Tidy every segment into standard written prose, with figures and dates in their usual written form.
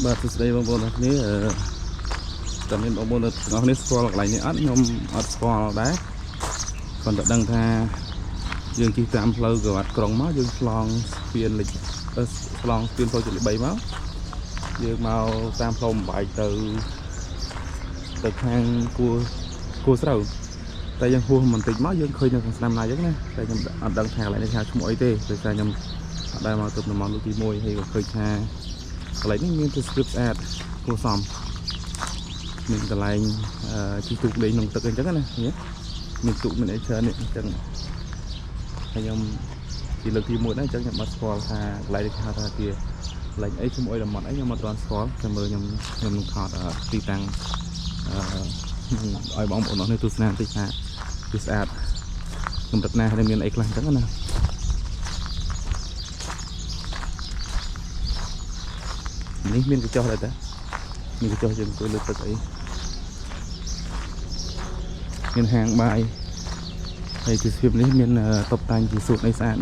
បាទសួស្តីបងប្អូនទាំងគ្នាតើមានបងប្អូនទាំងអស់គ្នាស្គាល់កន្លែងនេះអត់ខ្ញុំអត់ស្គាល់ដែរគាត់តែដឹងថាយើងជិះតាមផ្លូវក្រវ៉ាត់ក្រុងមកយើងឆ្លងស្ពានលេខឆ្លងស្ពានផ្លូវជាតិលេខ3មកយើងមកតាមផ្លូវបំបែកទៅខាងគួរស្រូវតែយើងហួសបន្តិចមកយើងឃើញនៅខាងស្ដាំណាអញ្ចឹងណាតែខ្ញុំអត់ដឹងថាកន្លែងនេះថាឈ្មោះអីទេដោយសារខ្ញុំអត់ដែរមកទៅតំបន់លើកទី1ហើយក៏ឃើញថាកន្លែងនេះមានទេសភាពស្អាតគួរសមមានកន្លែងជិះទូកលេងក្នុងទឹកអីចឹងណាមានទូកមានអីច្រើននេះអញ្ចឹងហើយខ្ញុំពីលើកទី1ដែរអញ្ចឹងខ្ញុំអត់ស្គាល់ថាកន្លែងនេះហៅថាជាកន្លែងអីឈ្មោះអីតំបន់អីខ្ញុំអត់ទាន់ស្គាល់តែមើលខ្ញុំនឹងថតទីតាំងឲ្យបងប្អូននេះទស្សនាបន្តិចថាវាស្អាតកម្រិតណាហើយមានអីខ្លះអញ្ចឹងណានេះមានកញ្ចុះដែរតាមានកញ្ចុះយើងអង្គុយលើទឹកអីមានហាងបាយហើយទេសភាពនេះមានតុបតែងជាសួតនៃស្អាត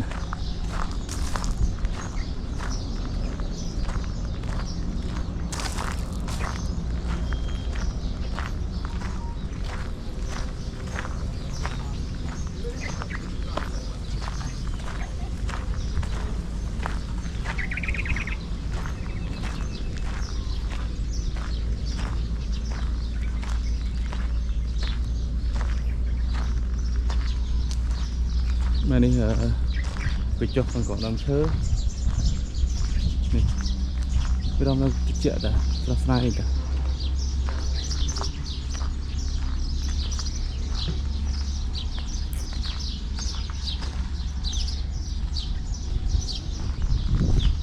màនេះវាចុះខាងកណ្ដាលឈើនេះវារំនៅតិចតាស្រស់ស្រាយតា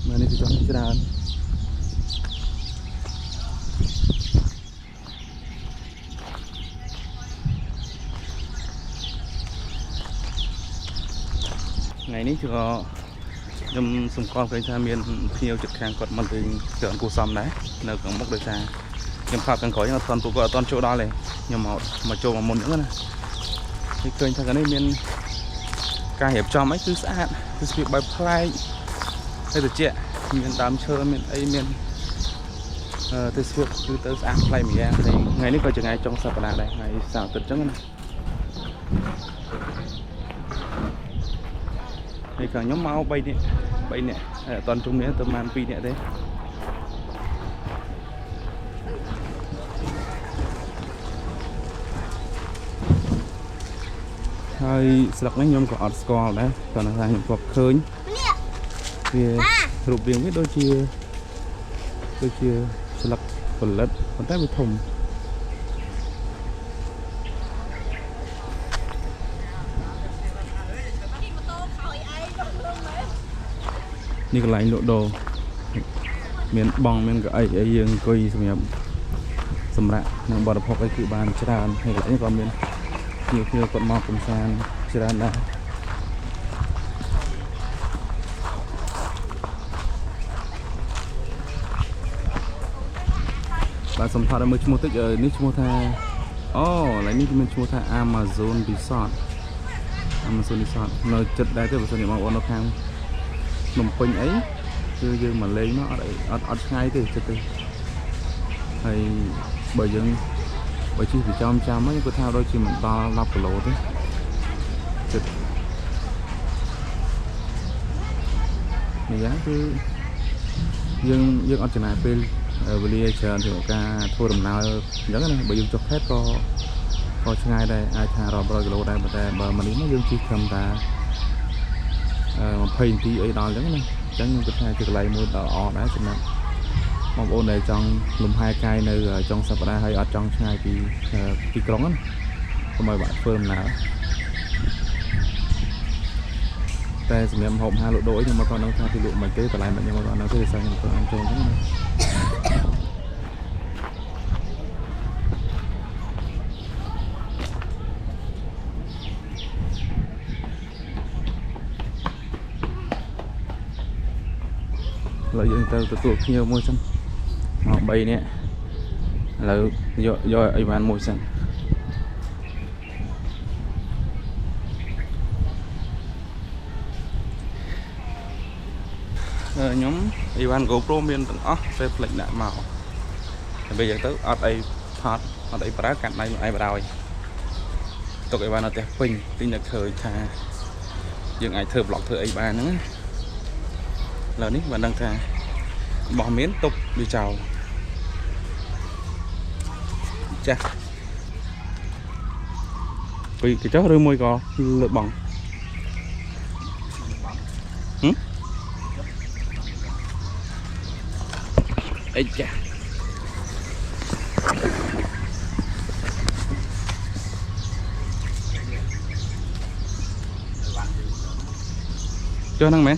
មកនេះវាចុះច្រើនថ្ងៃនេះក៏ខ្ញុំសង្កល់ឃើញថាមានភ្ញៀវជិតខាងគាត់មកលេងច្រើនគួរសមដែរនៅខាងមុខដោយសារខ្ញុំផាត់ខាងក្រោយអត់ទាន់ពួកគាត់អត់ទាន់ចូលដល់ទេខ្ញុំមកចូលមកមុនអញ្ចឹងណាហើយឃើញថាខាងនេះមានការរៀបចំអីគឺស្អាតគឺស្ពីបែបប្លែកហើយត្រជាក់មានដើមឈើមានអីមានទេសភាពគឺទៅស្អាតប្លែកម្យ៉ាងហើយថ្ងៃនេះក៏ជាថ្ងៃចុងសប្តាហ៍ដែរថ្ងៃសៅរ៍អាទិត្យអញ្ចឹងណាហើយក៏ខ្ញុំមក3នាក់ហើយអត់ទាន់ជុំនេះទៅប្រហែល2នាក់ទេហើយស្លឹកនេះខ្ញុំក៏អត់ស្គាល់ដែរគ្រាន់តែថាខ្ញុំធ្លាប់ឃើញវារូបរាងវាដូចជាស្លឹកផលិតប៉ុន្តែវាធំនេះកន្លែងលក់ដូរមានបងមានកៅអីអីយើងអង្គុយសម្រាប់នឹងបរិភោគអីគឺបានច្រើនហើយកន្លែងនេះក៏មានភ្ញៀវគាត់មកកំសាន្តច្រើនដែរបាទសំខាន់ឲ្យមើលឈ្មោះតិចនេះឈ្មោះថាអូកន្លែងនេះមានឈ្មោះថា Amazon Resort នៅចិត្តដែរទេបើសិនជាបងប្អូននៅខាងភ្នំពេញអីគឺយើងមកលេងមកអត់ឆ្ងាយទេចិត្តទេហើយបើជិះពីចំហ្នឹងគាត់ថាដូចជាមិនដល់10គីឡូទេចិត្តនេះយ៉ាងគឺយើងអត់ចំណាយពេលវេលាច្រើនក្នុងការធ្វើដំណើរអញ្ចឹងណាបើយើងចុះខេត្តក៏ឆ្ងាយដែរអាចថារាប់រយគីឡូដែរតែបើមកនេះមកយើងជិះត្រឹមតែ20នាទីអីដល់អញ្ចឹងណាអញ្ចឹងខ្ញុំគិតថាជាកន្លែងមួយដ៏ល្អដែរសម្រាប់បងប្អូនដែលចង់លំហែកាយនៅចុងសប្តាហ៍ហើយអត់ចង់ឆ្ងាយពីក្រុងណាកុំឲ្យបាក់ធ្វើដំណើរតែសម្រាប់ហូបអាហារលក់ដូរអីខ្ញុំមកគាត់នឹងថាពីលក់មិនទេកន្លែងមិនខ្ញុំមកគាត់នៅទេដោយសារខ្ញុំគាត់ចូលអញ្ចឹងណាឥឡូវយើងទៅទទួលភ្ញៀវមួយសិនមក3នាក់ឥឡូវយកអីវ៉ាន់មួយសិនខ្ញុំអីវ៉ាន់ GoPro មានទាំងអស់ពេលផ្លេចដាក់មក bây giờ tới ở đây hot ở đây bả cạnh đây ai vào tục ai nó đẹp phình tin là khởi thà dương ai thơ blog thơ ấy ba nữa là nít bạn đang thà bỏ miếng tục đi chào cha vì cái chó rơi môi cò lợn bỏng ấy cha cho năng mẹ